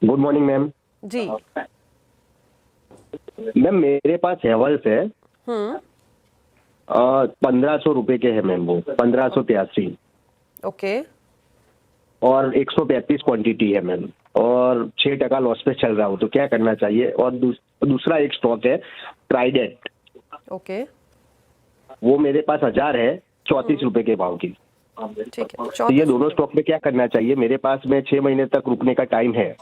Good morning ma'am. जी। Ma'am मेरे पास हेवल्स है, हम्म। 1500 रुपए के है मैम, वो 1583 ओके। और 135 क्वांटिटी है मैम, और 6% लॉस पे चल रहा हूँ, तो क्या करना चाहिए? और दूसरा एक स्टॉक है ट्राइडेंट, ओके। वो मेरे पास 1000 है, 34 रुपए के भाव की। ठीक है, तो ये 34 दोनों रुपये। स्टॉक में क्या करना चाहिए? मेरे पास में 6 महीने तक रुकने का टाइम है।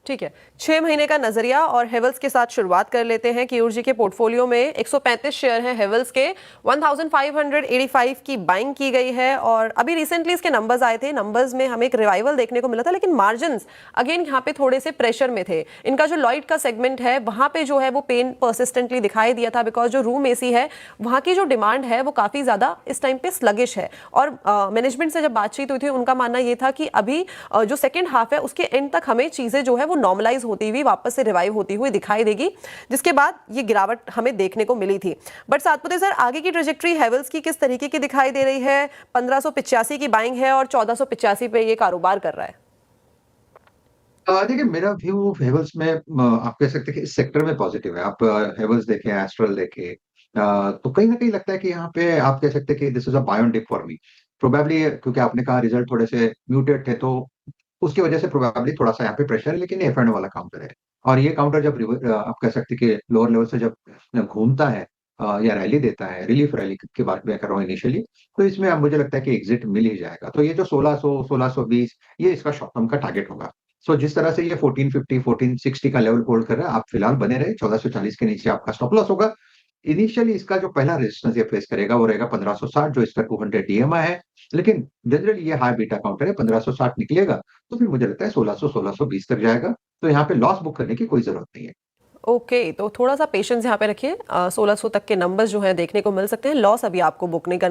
ठीक है, 6 महीने का नजरिया और हेवल्स के साथ शुरुआत कर लेते हैं। केयूर जी के पोर्टफोलियो में 135 शेयर हैं हेवल्स के, 1585 की बाइंग की गई है और अभी रिसेंटली इसके नंबर्स आए थे। नंबर्स में हमें एक रिवाइवल देखने को मिला था, लेकिन मार्जिन्स अगेन यहाँ पे थोड़े से प्रेशर में थे। इनका जो लॉयड का सेगमेंट है वहाँ पे जो है वो पेन परसिस्टेंटली दिखाई दिया था, बिकॉज जो रूम एसी है वहाँ की जो डिमांड है वो काफ़ी ज़्यादा इस टाइम पे स्लगिश है। और मैनेजमेंट से जब बातचीत हुई थी उनका मानना ये था कि अभी जो सेकेंड हाफ है उसके एंड तक हमें चीज़ें जो है वो नॉर्मलाइज होती हुई वापस से रिवाइव होती हुई दिखाई देगी, जिसके बाद ये गिरावट हमें देखने को मिली थी। बट सातपुते सर, आगे की ट्रेजेक्ट्री हेवल्स की किस तरीके की दिखाई दे रही है? 1585 की बाइंग है और 1485 पे ये कारोबार कर रहा है। देखिए मेरा व्यू हेवल्स में आप कह सकते हैं कि इस सेक्टर में पॉजिटिव है। आप हेवल्स देखें, एस्ट्रल देखें, तो कहीं न कहीं लगता है कि यहाँ पे आप कह सकते हैं कि this is a buy on dip for me. Probably क्योंकि आपने कहा रिजल्ट थोड़े से म्यूटेड थे, तो उसकी वजह से प्रोबेबली थोड़ा-सा यहाँ पे प्रेशर है, लेकिन ये एफ एंड वाला काउंटर है। और ये काउंटर जब आप कह सकते हैं कि लोअर लेवल से जब घूमता है या रैली देता है, रिलीफ रैली की बात मैं कर रहा हूँ इनिशियली, तो इसमें अब मुझे लगता है कि एग्जिट मिल ही जाएगा। तो ये जो 1600, 1620 ये इसका शॉर्ट टर्म का टारगेट होगा। सो जिस तरह से ये 1450, 1460 का लेवल होल्ड कर रहा है, आप फिलहाल बने रहे, 1440 के नीचे आपका स्टॉप लॉस होगा। इनिशियली इसका जो पहला रेजिस्टेंस ये फेस करेगा वो रहेगा 1560, जो इसका 200 डीएमआई है। लेकिन जनरली ये हाई बीटा काउंटर है, 1560 निकलेगा तो फिर मुझे लगता है 1600, 1620 तक जाएगा। तो यहाँ पे लॉस बुक करने की कोई जरूरत नहीं है। ओके, तो थोड़ा सा पेशेंस यहाँ पे रखिए। 1600 तक के नंबर्स जो है देखने को मिल सकते हैं। लॉस अभी आपको बुक नहीं करना।